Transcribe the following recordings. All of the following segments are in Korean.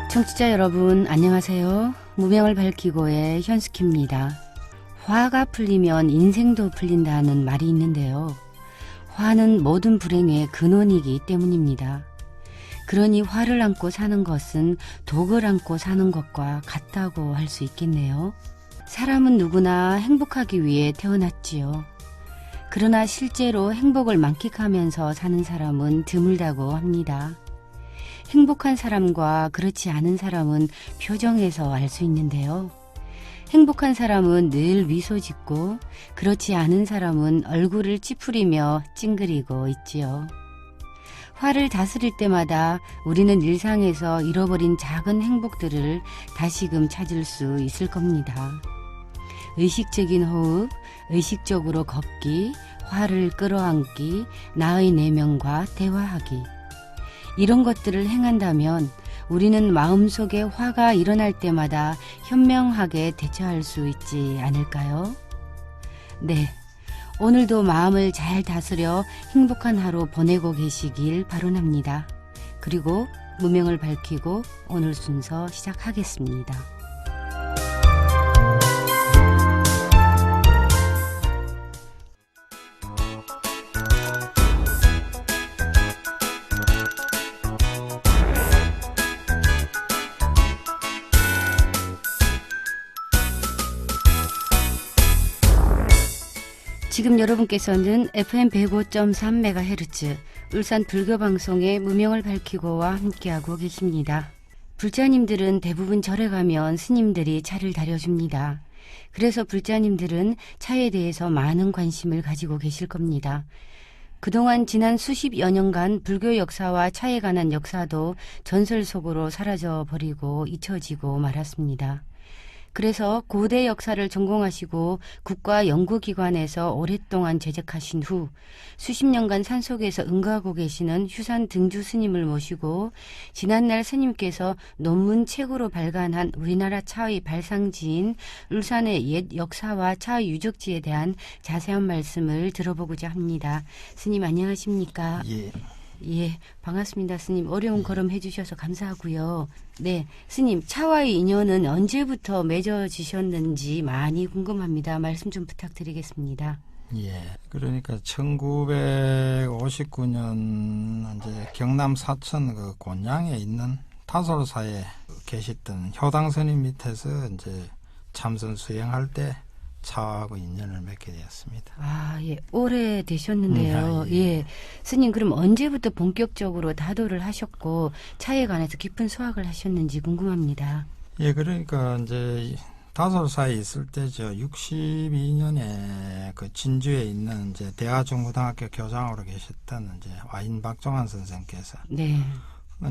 청취자 여러분 안녕하세요. 무명을 밝히고의 현숙희입니다. 화가 풀리면 인생도 풀린다는 말이 있는데요. 화는 모든 불행의 근원이기 때문입니다. 그러니 화를 안고 사는 것은 독을 안고 사는 것과 같다고 할 수 있겠네요. 사람은 누구나 행복하기 위해 태어났지요. 그러나 실제로 행복을 만끽하면서 사는 사람은 드물다고 합니다. 행복한 사람과 그렇지 않은 사람은 표정에서 알 수 있는데요. 행복한 사람은 늘 미소 짓고 그렇지 않은 사람은 얼굴을 찌푸리며 찡그리고 있지요. 화를 다스릴 때마다 우리는 일상에서 잃어버린 작은 행복들을 다시금 찾을 수 있을 겁니다. 의식적인 호흡, 의식적으로 걷기, 화를 끌어안기, 나의 내면과 대화하기. 이런 것들을 행한다면 우리는 마음속에 화가 일어날 때마다 현명하게 대처할 수 있지 않을까요? 네, 오늘도 마음을 잘 다스려 행복한 하루 보내고 계시길 바라랍니다. 그리고 무명을 밝히고 오늘 순서 시작하겠습니다. 지금 여러분께서는 FM 105.3MHz 울산 불교방송의 무명을 밝히고와 함께하고 계십니다. 불자님들은 대부분 절에 가면 스님들이 차를 다려줍니다. 그래서 불자님들은 차에 대해서 많은 관심을 가지고 계실 겁니다. 그동안 지난 수십여 년간 불교 역사와 차에 관한 역사도 전설 속으로 사라져버리고 잊혀지고 말았습니다. 그래서 고대 역사를 전공하시고 국가연구기관에서 오랫동안 재직하신 후 수십 년간 산속에서 응가하고 계시는 휴산 등주 스님을 모시고 지난날 스님께서 논문책으로 발간한 우리나라 차의 발상지인 울산의 옛 역사와 차 유적지에 대한 자세한 말씀을 들어보고자 합니다. 스님 안녕하십니까? 예, 반갑습니다. 스님. 어려운 걸음 해주셔서 감사하고요. 네, 스님, 차와의 인연은 언제부터 맺어지셨는지 많이 궁금합니다. 말씀 좀 부탁드리겠습니다. 예, 그러니까 1959년 이제 경남 사천 그 곤양에 있는 타솔사에 계셨던 효당 스님 밑에서 이제 참선 수행할 때 차하고 인연을 맺게 되었습니다. 아, 예. 오래 되셨는데요. 예. 스님, 그럼 언제부터 본격적으로 다도를 하셨고 차에 관해서 깊은 수학을 하셨는지 궁금합니다. 예, 그러니까 이제 다솔사에 있을 때죠. 62년에 그 진주에 있는 이제 대하중고등학교 교장으로 계셨던 이제 와인 박종환 선생께서 네.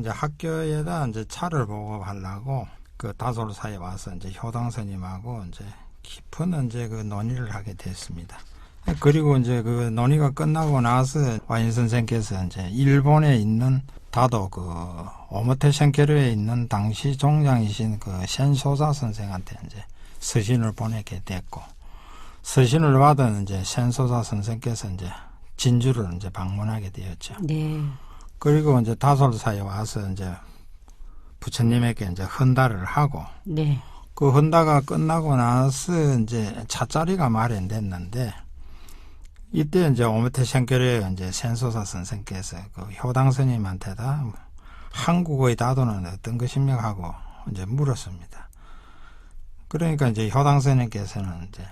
이제 학교에다 이제 차를 보급하려고 그 다솔사에 와서 이제 효당 스님하고 이제 깊은 이제 그 논의를 하게 됐습니다. 그리고 이제 그 논의가 끝나고 나서 와인 선생께서 이제 일본에 있는 다도 그 오모테 senkeru에 있는 당시 종장이신 그 센소자 선생한테 이제 서신을 보내게 됐고, 서신을 받은 이제 센소자 선생께서 이제 진주를 이제 방문하게 되었죠. 네. 그리고 이제 다솔사에 와서 이제 부처님에게 이제 헌달을 하고, 네. 그 헌다가 끝나고 나서 이제 차자리가 마련됐는데 이때 이제 오모테 senkeru의 이제 센소사 선생께서 그 효당 스님한테다 한국의 다도는 어떤 것이며 하고 이제 물었습니다. 그러니까 이제 효당 스님께서는 이제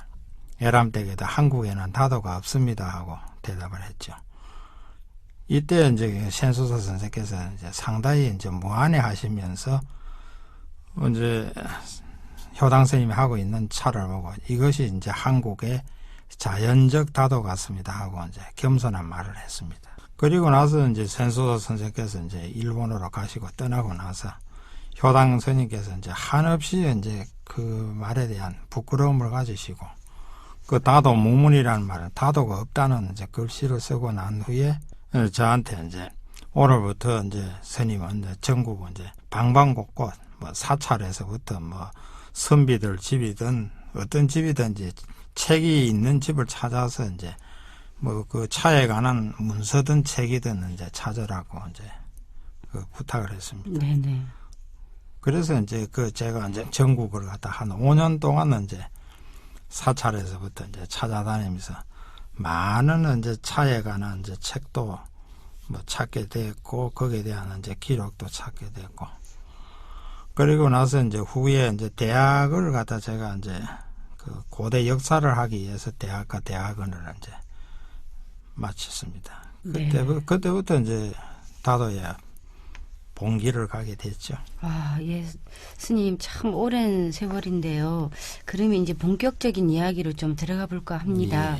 에람댁에다 한국에는 다도가 없습니다 하고 대답을 했죠. 이때 이제 센소사 선생께서 이제 상당히 이제 무안해하시면서 이제 효당 스님이 하고 있는 차를 보고 이것이 이제 한국의 자연적 다도 같습니다 하고 이제 겸손한 말을 했습니다. 그리고 나서 이제 센소사 선생께서 이제 일본으로 가시고 떠나고 나서 효당 스님께서 이제 한없이 이제 그 말에 대한 부끄러움을 가지시고 그 다도 무문이라는 말은 다도가 없다는 이제 글씨를 쓰고 난 후에 저한테 이제 오늘부터 이제 스님은 이제 전국 이제 방방곡곡 뭐 사찰에서부터 뭐 선비들 집이든 어떤 집이든지 책이 있는 집을 찾아서 이제 뭐 그 차에 관한 문서든 책이든 이제 찾으라고 이제 그 부탁을 했습니다. 네네. 그래서 이제 제가 이제 전국을 갖다 한 5년 동안은 이제 사찰에서부터 이제 찾아다니면서 많은 이제 차에 관한 이제 책도 뭐 찾게 됐고, 거기에 대한 이제 기록도 찾게 됐고, 그리고 나서 이제 후에 이제 대학을 갖다 제가 이제 그 고대 역사를 하기 위해서 대학과 대학원을 이제 마쳤습니다. 네. 그때부터 이제 다도에 봉기를 가게 됐죠. 아, 예, 스님 참 오랜 세월인데요. 그러면 이제 본격적인 이야기로 좀 들어가 볼까 합니다.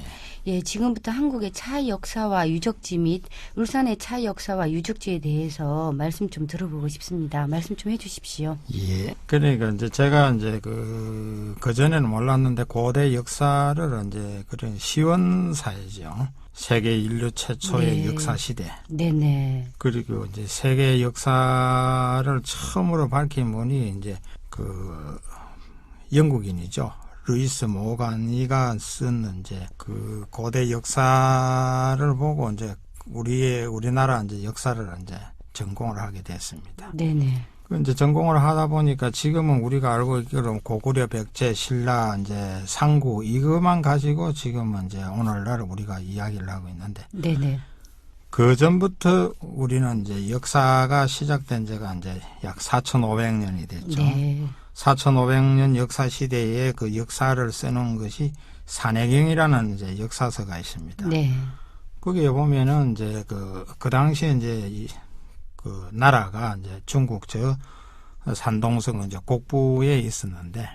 예, 지금부터 한국의 차 역사와 유적지 및 울산의 차 역사와 유적지에 대해서 말씀 좀 들어보고 싶습니다. 말씀 좀 해주십시오. 예. 그러니까 이제 제가 이제 그전에는 몰랐는데 고대 역사를 이제 그런 시원사회죠. 세계 인류 최초의 네. 역사 시대. 네네. 그리고 이제 세계 역사를 처음으로 밝힌 분이 이제 영국인이죠. 루이스 모간이가 쓴 이제 고대 역사를 보고 이제 우리나라 이제 역사를 이제 전공을 하게 됐습니다. 네네. 이제 전공을 하다 보니까 지금은 우리가 알고 있기로 고구려, 백제, 신라, 이제 상구 이것만 가지고 지금은 이제 오늘날 우리가 이야기를 하고 있는데, 네네. 그 전부터 우리는 이제 역사가 시작된 지가 이제 약 4,500년이 됐죠. 네. 4,500년 역사 시대에 그 역사를 써놓은 것이 산해경이라는 이제 역사서가 있습니다. 네. 거기에 보면은 이제 그 당시에 이제 그 나라가 이제 중국 산동성 이제 곡부에 있었는데,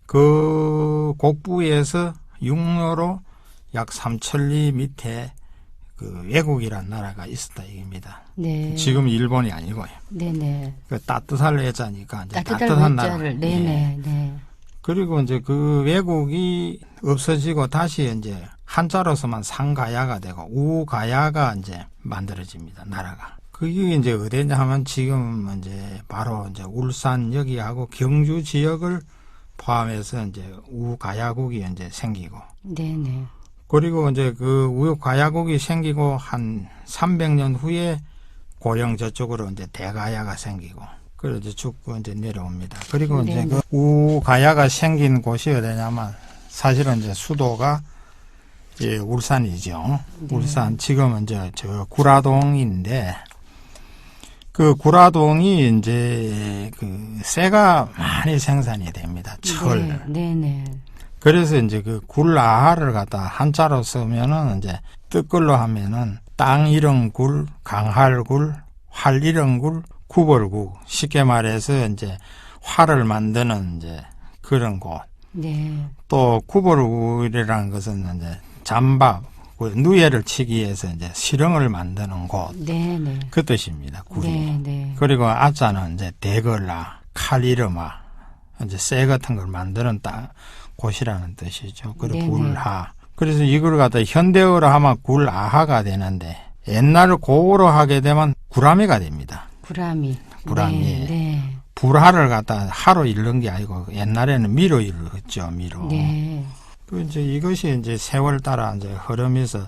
그 곡부에서 육로로 약 3천리 밑에 그 외국이란 나라가 있었다 이겁니다. 네. 지금 일본이 아니고요. 네네. 그 따뜻할 외자니까 이제 따뜻한 따뜻한 나라. 외자를. 네네. 네. 그리고 이제 그 외국이 없어지고 다시 이제 한자로서만 상가야가 되고 우가야가 이제 만들어집니다. 나라가. 그게 이제 어디냐 하면 지금 이제 바로 이제 울산 여기하고 경주 지역을 포함해서 이제 우가야국이 이제 생기고, 네네. 그리고 이제 그 우가야국이 생기고 한 300년 후에 고령 저쪽으로 이제 대가야가 생기고, 그래서 이제 쭉 이제 내려옵니다. 그리고 이제 그 우가야가 생긴 곳이 어디냐면 사실은 이제 수도가 예, 울산이죠. 네. 울산 지금은 이제 저 구라동인데, 그 구라동이 이제 그 쇠가 많이 생산이 됩니다. 철. 네네. 그래서 이제 그 굴아하를 갖다 한자로 쓰면은 이제 뜻글로 하면은 땅 이런 굴, 강할 굴, 활 이런 굴, 구벌구. 쉽게 말해서 이제 활을 만드는 이제 그런 곳. 네. 또 구벌구이라는 것은 이제 잠밥, 누에를 치기 위해서 이제 실형을 만드는 곳. 네네. 그 뜻입니다. 굴이. 네네. 그리고 아자는 이제 대걸라, 칼이르마, 이제 쇠 같은 걸 만드는 곳이라는 뜻이죠. 그리고 네네. 굴하. 그래서 이걸 갖다 현대어로 하면 굴아하가 되는데, 옛날 고어로 하게 되면 구라미가 됩니다. 구라미. 구라미. 네. 네. 불하를 갖다 하로 잃는 게 아니고 옛날에는 미로 잃었죠. 미로. 네. 그 이제 이것이 이제 세월 따라 이제 흐르면서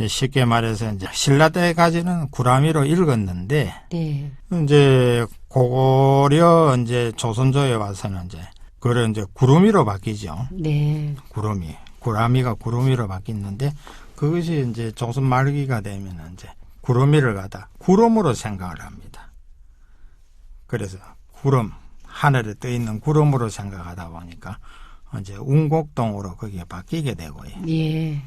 쉽게 말해서 이제 신라 때까지는 구라미로 읽었는데, 네. 이제 고구려 이제 조선조에 와서는 이제 그런 이제 구름이로 바뀌죠. 네. 구라미가 구름이로 바뀌는데, 그것이 이제 조선 말기가 되면 이제 구름이를 갖다 구름으로 생각을 합니다. 그래서 구름, 하늘에 떠 있는 구름으로 생각하다 보니까 이제 운곡동으로 거기에 바뀌게 되고요. 예.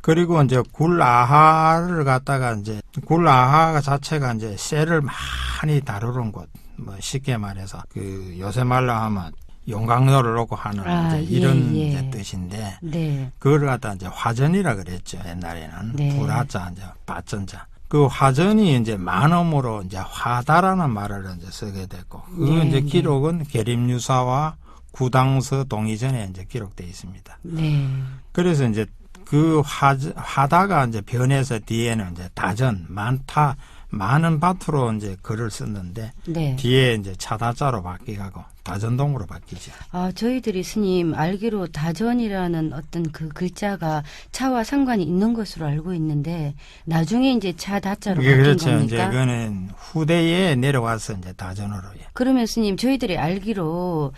그리고 이제 굴아하를 갖다가 이제 굴아하 자체가 이제 쇠를 많이 다루는 곳, 뭐 쉽게 말해서 그 요새 말로 하면 용광로를 놓고 하는 이제 이런 예. 이제 뜻인데, 네. 그걸 갖다 이제 화전이라 그랬죠. 옛날에는. 네. 불화자 이제 받전자. 그 화전이 이제 만음으로 이제 화다라는 말을 이제 쓰게 됐고, 그 네, 이제 네. 기록은 계림유사와 구당서 동의전에 이제 기록되어 있습니다. 네. 그래서 이제 그 화다가 이제 변해서 뒤에는 이제 다전, 많은 밭으로 이제 글을 썼는데, 네. 뒤에 이제 차다자로 바뀌고 다전동으로 바뀌죠. 아, 저희들이 스님 알기로 다전이라는 어떤 그 글자가 차와 상관이 있는 것으로 알고 있는데 나중에 이제 차 다자로 이게 바뀐 그렇죠. 겁니까? 이제 그거는 후대에 내려와서 이제 다전으로. 예. 그러면 스님 저희들이 알기로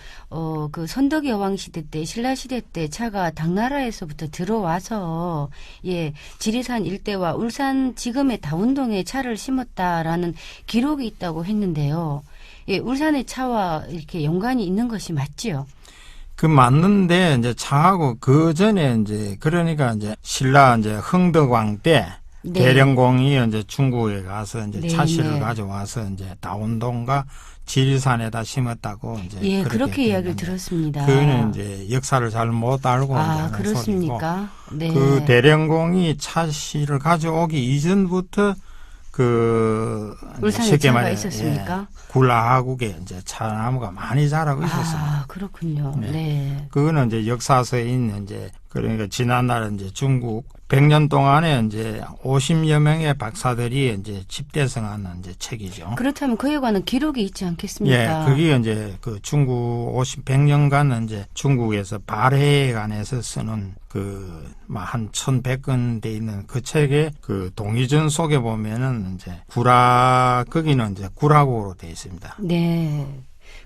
그 선덕 여왕 시대 때 신라 시대 때 차가 당나라에서부터 들어와서 예 지리산 일대와 울산 지금의 다운동에 차를 심었다라는 기록이 있다고 했는데요. 예, 울산의 차와 이렇게 연관이 있는 것이 맞지요? 그 맞는데 이제 차하고 그 전에 이제 그러니까 이제 신라 이제 흥덕왕 때 네. 대령공이 이제 중국에 가서 이제 네, 차씨를 네. 가져와서 이제 다운동과 지리산에다 심었다고 이제 예, 그렇게 이야기를 됐는데 들었습니다. 그는 이제 역사를 잘 못 알고 이제 아, 하는 소리고 그렇습니까? 네. 그 대령공이 차씨를 가져오기 이전부터 그 울산에 쉽게 차가 말해 있었습니까? 굴라하국에 이제 차나무가 많이 자라고 있었습니다. 아, 그렇군요. 네. 네. 그거는 이제 역사서에 있는 이제 그러니까 지난날 이제 중국 100년 동안에 이제 50여 명의 박사들이 이제 집대성하는 이제 책이죠. 그렇다면 그에 관한 기록이 있지 예, 않겠습니까? 그게 이제 그 중국 100년간 이제 중국에서 발해에 관해서 쓰는 그 한 1100권 돼 있는 그 책에 그 동의전 속에 보면은 이제 거기는 이제 구라국으로 돼 있습니다. 네.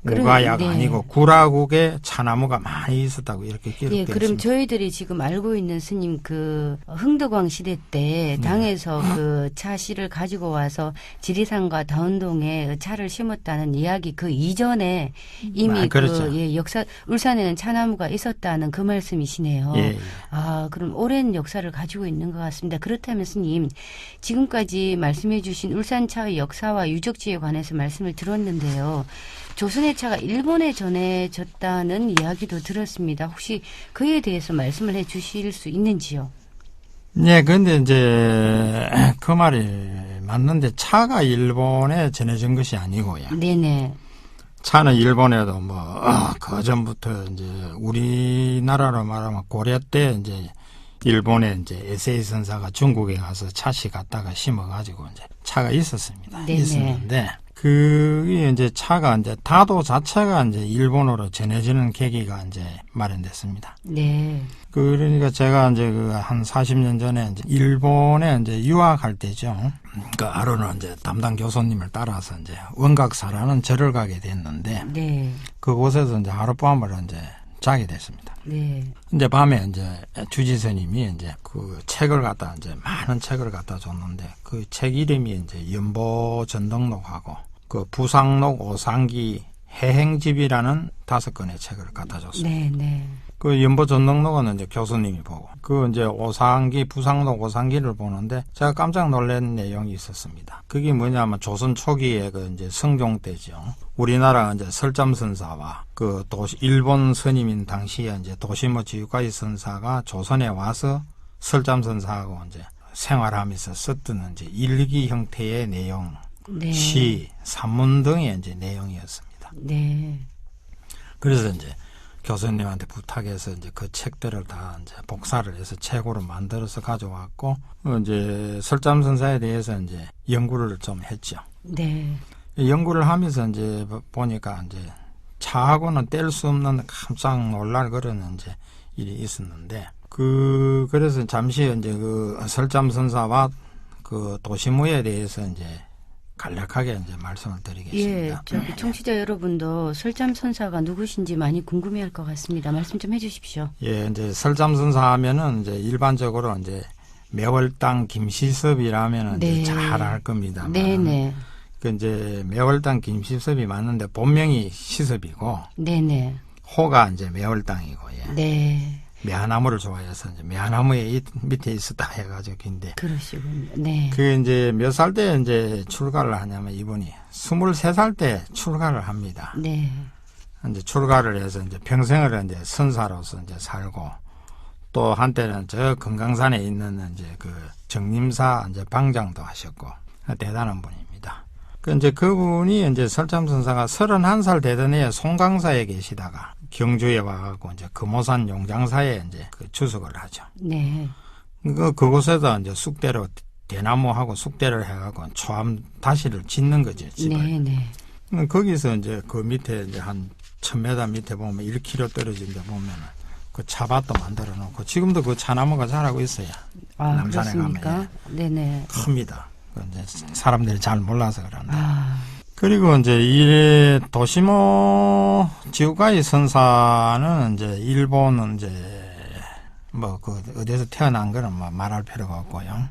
우가야가 네. 아니고 구라국에 차나무가 많이 있었다고 이렇게 예, 기록되어 그럼 있습니다. 저희들이 지금 알고 있는 스님 그 흥덕왕 시대 때 네. 당에서 그 차씨를 가지고 와서 지리산과 다운동에 차를 심었다는 이야기 그 이전에 이미 그렇죠. 그 예, 역사 울산에는 차나무가 있었다는 그 말씀이시네요. 예, 예. 아, 그럼 오랜 역사를 가지고 있는 것 같습니다. 그렇다면 스님, 지금까지 말씀해 주신 울산차의 역사와 유적지에 관해서 말씀을 들었는데요. 조선의 차가 일본에 전해졌다는 이야기도 들었습니다. 혹시 그에 대해서 말씀을 해 주실 수 있는지요? 네, 근데 이제 그 말이 맞는데 차가 일본에 전해진 것이 아니고요. 네네. 차는 일본에도 그 전부터 이제 우리나라로 말하면 고려 때 이제 일본에 이제 에세이 선사가 중국에 가서 차씨 갖다가 심어가지고 이제 차가 있었습니다. 네네. 있었는데 그게 이제 차가 이제 다도 자체가 이제 일본어로 전해지는 계기가 이제 마련됐습니다. 네. 그러니까 제가 이제 그 한 40년 전에 이제 일본에 이제 유학할 때죠. 그 하루는 이제 담당 교수님을 따라서 이제 원각사라는 절을 가게 됐는데 네. 그곳에서 이제 하룻밤을 이제 자게 됐습니다. 네. 근데 밤에 이제 주지스님이 이제 그 책을 갖다 이제 많은 책을 갖다 줬는데 그 책 이름이 이제 연보 전등록하고 그 부상록 오상기 해행집이라는 5권의 책을 갖다 줬습니다. 네. 네. 그 연보 전등록은 이제 교수님이 보고 그 이제 오상기 부상록 오상기를 보는데 제가 깜짝 놀란 내용이 있었습니다. 그게 뭐냐면 조선 초기에 그 이제 성종 때죠. 우리나라 이제 설잠선사와 그 일본 스님인 당시에 이제 도시모 지유가이 선사가 조선에 와서 설잠선사하고 이제 생활하면서 썼던 이제 일기 형태의 내용, 네. 시, 산문 등의 이제 내용이었습니다. 네. 그래서 이제 교수님한테 부탁해서 이제 그 책들을 다 이제 복사를 해서 책으로 만들어서 가져왔고, 이제 설잠선사에 대해서 이제 연구를 좀 했죠. 네. 연구를 하면서 이제 보니까 이제 차하고는 뗄 수 없는 깜짝 놀랄 그런 이제 일이 있었는데, 그래서 잠시 이제 그 설잠선사와 그 도시무에 대해서 이제 간략하게 이제 말씀을 드리겠습니다. 예, 저기 청취자 여러분도 설잠선사가 누구신지 많이 궁금해할 것 같습니다. 말씀 좀 해주십시오. 예, 이제 설잠선사 하면은 이제 일반적으로 이제 매월당 김시섭이라면은 네. 이제 잘 알 겁니다. 네네. 그 이제 매월당 김시섭이 맞는데 본명이 시섭이고 네네. 호가 이제 매월당이고 예. 네. 매화나무를 좋아해서 이제 매화나무에 밑에 있었다 해가지고 긴데 그러시군요. 네. 그 이제 몇 살 때 이제 출가를 하냐면 이분이 23살 때 출가를 합니다. 네. 이제 출가를 해서 이제 평생을 이제 선사로서 이제 살고 또 한때는 저 금강산에 있는 이제 그 정림사 이제 방장도 하셨고 대단한 분입니다. 그 이제 그분이 이제 설참선사가 31살 되던 해에 송강사에 계시다가 경주에 와가지고 이제 금오산 용장사에 이제 그 주석을 하죠. 네. 그곳에다 이제 쑥대로 대나무하고 쑥대를 해가지고 초암 다시를 짓는 거죠, 집을. 네. 네. 거기서 이제 그 밑에 이제 한 1000m 밑에 보면 1km 떨어진 데 보면은 그 차밭도 만들어 놓고 지금도 그 차나무가 자라고 있어요. 아, 남산에 그렇습니까? 가면 네네. 큽니다. 그 이제 사람들이 잘 몰라서 그런데. 아, 그리고 이제 이 도시모 지우가이 선사는 이제 일본은 이제 뭐 그 어디서 태어난 거는 뭐 말할 필요가 없고요.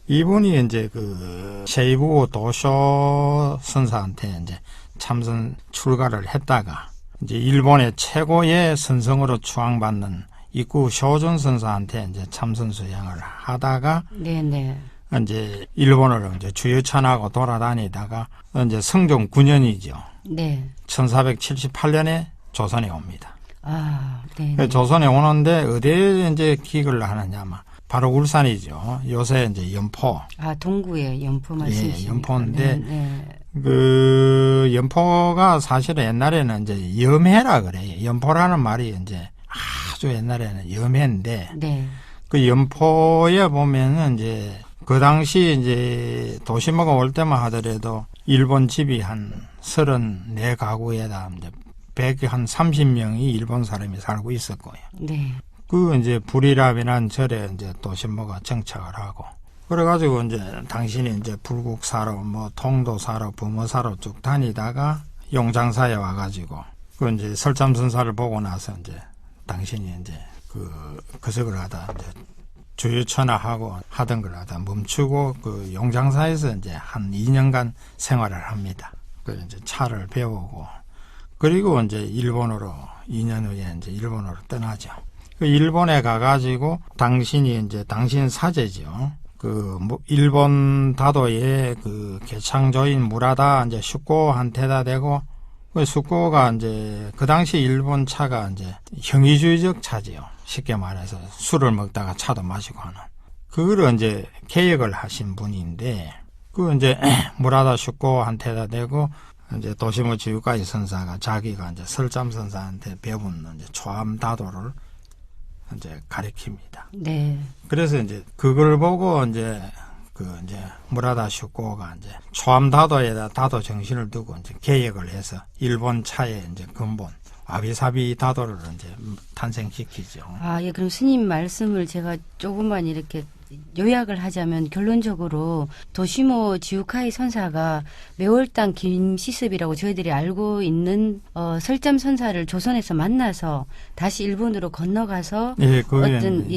이분이 이제 그 세이부 도쇼 선사한테 이제 참선 출가를 했다가 이제 일본의 최고의 선성으로 추앙받는 이쿠 쇼존 선사한테 이제 참선 수양을 하다가 네네. 이제 일본으로 이제 주유천하고 돌아다니다가 이제 성종 9년이죠. 네. 1478년에 조선에 옵니다. 아, 네. 조선에 오는데 어디에 이제 기거를 하느냐면 바로 울산이죠. 요새 이제 연포. 아, 동구의 연포 말씀이십니까? 예, 연포인데 네. 그 연포가 사실은 옛날에는 이제 염해라 그래요. 연포라는 말이 이제 아주 옛날에는 염해인데 네. 그 연포에 보면은 이제 그 당시 이제 도시모가 올 때만 하더라도 일본 집이 한 34가구에다 이제 130명이 일본 사람이 살고 있었고요. 네. 그 이제 불이랍이란 절에 이제 도시모가 정착을 하고 그래가지고 이제 당신이 이제 불국 사러 뭐 통도 사러 부모 사러 쭉 다니다가 용장사에 와가지고 그 이제 설잠선사를 보고 나서 이제 당신이 이제 그 거석을 하다 이제 주유천하하고 하던 걸 하다 멈추고 그 용장사에서 이제 한 2년간 생활을 합니다. 그 이제 차를 배우고 그리고 이제 일본으로 2년 후에 이제 일본으로 떠나죠. 그 일본에 가가지고 당신이 이제 당신 사제죠. 그 일본 다도의 그 개창조인 무라다 이제 슈코한테다 대고 그 슈코가 이제 그 당시 일본 차가 이제 형이주의적 차지요. 쉽게 말해서 술을 먹다가 차도 마시고 하는 그거를 이제 개혁을 하신 분인데 그 이제 무라다 슈코한테다 대고 이제 도시모 지우가이 선사가 자기가 이제 설잠 선사한테 배운 이제 초암다도를 이제 가리킵니다. 네. 그래서 이제 그걸 보고 이제 그 이제 무라다 슈코가 이제 초암다도에다 다도 정신을 두고 이제 개혁을 해서 일본 차의 이제 근본 와비사비 다도를 이제 탄생시키죠. 아, 예, 그럼 스님 말씀을 제가 조금만 이렇게 요약을 하자면 결론적으로 도시모 지우카이 선사가 매월당 김시습이라고 저희들이 알고 있는 설잠 선사를 조선에서 만나서 다시 일본으로 건너가서 예, 어떤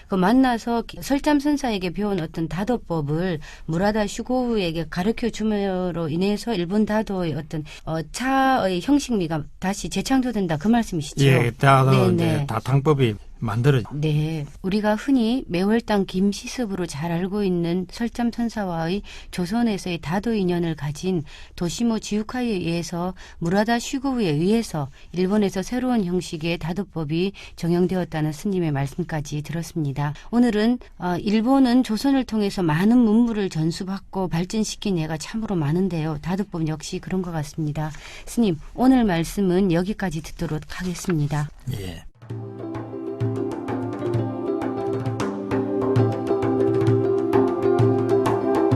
그 만나서 설잠 선사에게 배운 어떤 다도법을 무라다 슈고우에게 가르쳐 줌으로 인해서 일본 다도의 어떤 차의 형식미가 다시 재창조된다 그 말씀이시죠? 예, 다도 네네. 이제 다탕법이 만들어져. 네, 우리가 흔히 매월당 김시습으로 잘 알고 있는 설잠 선사와의 조선에서의 다도 인연을 가진 도시모 지우카이에 의해서 무라다 슈고우에 의해서 일본에서 새로운 형식의 다도법이 정형되었다는 스님의 말씀까지 들었습니다. 오늘은 일본은 조선을 통해서 많은 문물을 전수받고 발전시킨 예가 참으로 많은데요. 다도법 역시 그런 것 같습니다. 스님, 오늘 말씀은 여기까지 듣도록 하겠습니다. 예.